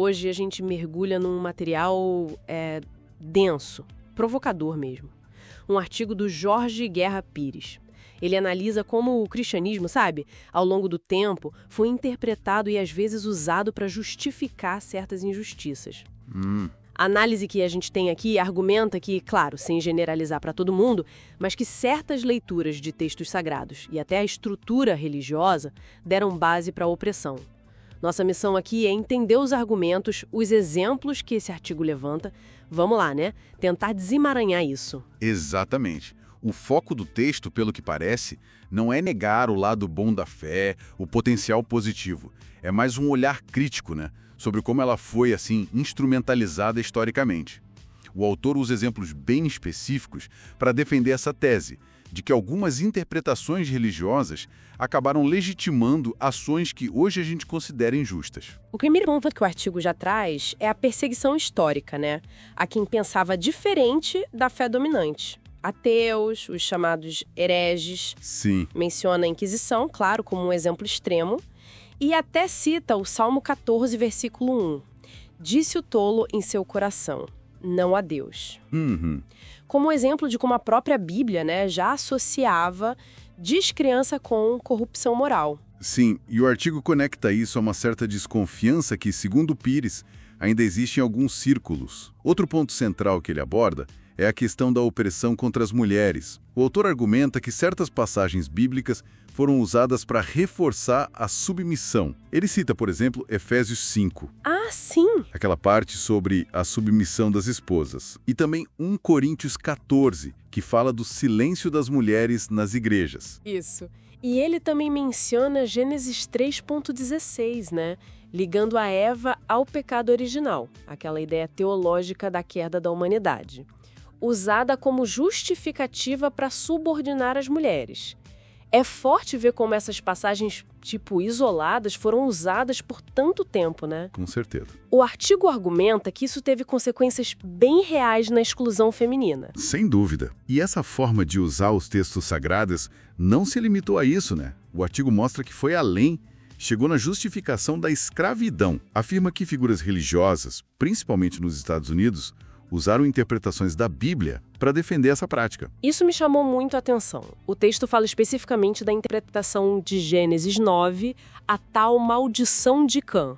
Hoje a gente mergulha num material denso, provocador mesmo. Um artigo do Jorge Guerra Pires. Ele analisa como o cristianismo, sabe, ao longo do tempo, foi interpretado e às vezes usado para justificar certas injustiças. A análise que a gente tem aqui argumenta que, claro, sem generalizar para todo mundo, mas que certas leituras de textos sagrados e até a estrutura religiosa deram base para a opressão. Nossa missão aqui é entender os argumentos, os exemplos que esse artigo levanta. Vamos lá, né? Tentar desemaranhar isso. Exatamente. O foco do texto, pelo que parece, não é negar o lado bom da fé, o potencial positivo. É mais um olhar crítico, né? Sobre como ela foi, assim, instrumentalizada historicamente. O autor usa exemplos bem específicos para defender essa tese, de que algumas interpretações religiosas acabaram legitimando ações que hoje a gente considera injustas. O primeiro ponto que o artigo já traz é a perseguição histórica, né? A quem pensava diferente da fé dominante. Ateus, os chamados hereges. Sim. Menciona a Inquisição, claro, como um exemplo extremo. E até cita o Salmo 14, versículo 1. Disse o tolo em seu coração, não a Deus. Como exemplo de como a própria Bíblia, né, já associava descrença com corrupção moral. Sim, e o artigo conecta isso a uma certa desconfiança que, segundo Pires, ainda existe em alguns círculos. Outro ponto central que ele aborda é a questão da opressão contra as mulheres. O autor argumenta que certas passagens bíblicas foram usadas para reforçar a submissão. Ele cita, por exemplo, Efésios 5. Ah, sim! Aquela parte sobre a submissão das esposas. E também 1 Coríntios 14, que fala do silêncio das mulheres nas igrejas. Isso. E ele também menciona Gênesis 3.16, né? Ligando a Eva ao pecado original, aquela ideia teológica da queda da humanidade, usada como justificativa para subordinar as mulheres. É forte ver como essas passagens, isoladas, foram usadas por tanto tempo, né? Com certeza. O artigo argumenta que isso teve consequências bem reais na exclusão feminina. Sem dúvida. E essa forma de usar os textos sagrados não se limitou a isso, né? O artigo mostra que foi além, chegou na justificação da escravidão. Afirma que figuras religiosas, principalmente nos Estados Unidos, usaram interpretações da Bíblia para defender essa prática. Isso me chamou muito a atenção. O texto fala especificamente da interpretação de Gênesis 9, a tal maldição de Cã,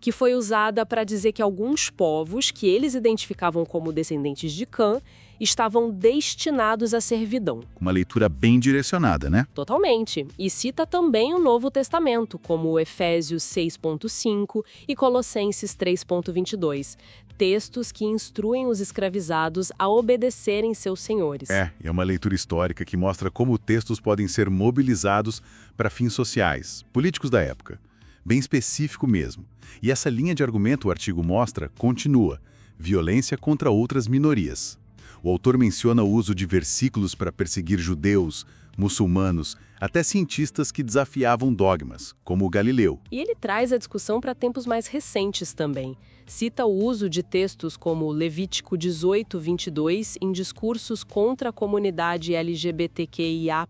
que foi usada para dizer que alguns povos, que eles identificavam como descendentes de Cã, estavam destinados à servidão. Uma leitura bem direcionada, né? Totalmente. E cita também o Novo Testamento, como Efésios 6.5 e Colossenses 3.22. Textos que instruem os escravizados a obedecerem seus senhores. É uma leitura histórica que mostra como textos podem ser mobilizados para fins sociais, políticos da época. Bem específico mesmo. E essa linha de argumento o artigo mostra continua. Violência contra outras minorias. O autor menciona o uso de versículos para perseguir judeus, muçulmanos, até cientistas que desafiavam dogmas, como o Galileu. E ele traz a discussão para tempos mais recentes também. Cita o uso de textos como Levítico 18:22 em discursos contra a comunidade LGBTQIA+.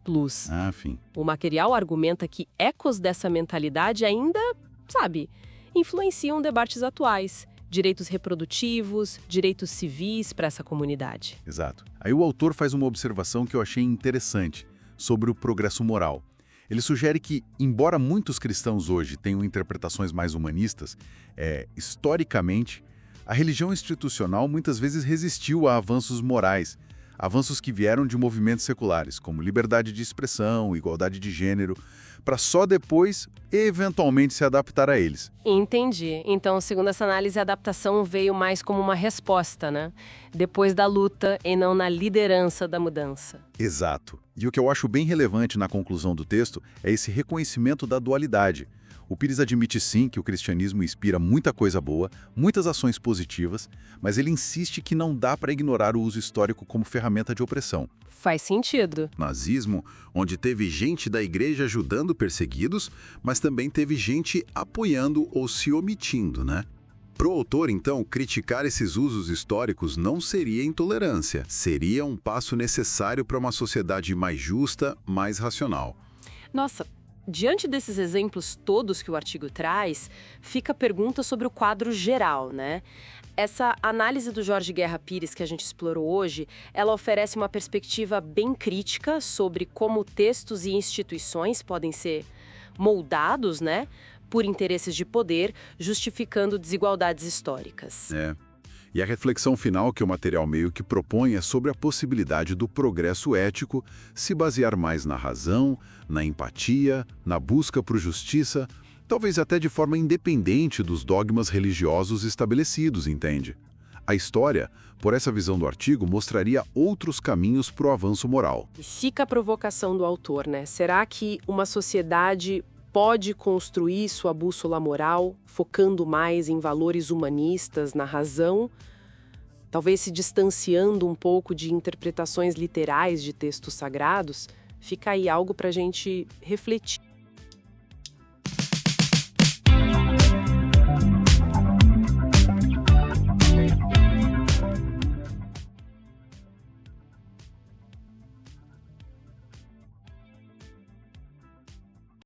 Enfim. O material argumenta que ecos dessa mentalidade ainda, influenciam debates atuais. Direitos reprodutivos, direitos civis para essa comunidade. Exato. Aí o autor faz uma observação que eu achei interessante sobre o progresso moral. Ele sugere que, embora muitos cristãos hoje tenham interpretações mais humanistas, historicamente, a religião institucional muitas vezes resistiu a avanços morais, avanços que vieram de movimentos seculares, como liberdade de expressão, igualdade de gênero, para só depois, eventualmente, se adaptar a eles. Entendi. Então, segundo essa análise, a adaptação veio mais como uma resposta, né? Depois da luta e não na liderança da mudança. Exato. E o que eu acho bem relevante na conclusão do texto é esse reconhecimento da dualidade. O Pires admite sim que o cristianismo inspira muita coisa boa, muitas ações positivas, mas ele insiste que não dá para ignorar o uso histórico como ferramenta de opressão. Faz sentido. Nazismo, onde teve gente da igreja ajudando perseguidos, mas também teve gente apoiando ou se omitindo, né? Pro autor, então, criticar esses usos históricos não seria intolerância, seria um passo necessário para uma sociedade mais justa, mais racional. Nossa, Diante desses exemplos todos que o artigo traz, fica a pergunta sobre o quadro geral, né? Essa análise do Jorge Guerra Pires que a gente explorou hoje, ela oferece uma perspectiva bem crítica sobre como textos e instituições podem ser moldados, né, por interesses de poder, justificando desigualdades históricas. E a reflexão final que o material meio que propõe é sobre a possibilidade do progresso ético se basear mais na razão, na empatia, na busca por justiça, talvez até de forma independente dos dogmas religiosos estabelecidos, entende? A história, por essa visão do artigo, mostraria outros caminhos para o avanço moral. E fica a provocação do autor, né? Será que uma sociedade pode construir sua bússola moral focando mais em valores humanistas, na razão, talvez se distanciando um pouco de interpretações literais de textos sagrados? Fica aí algo para a gente refletir.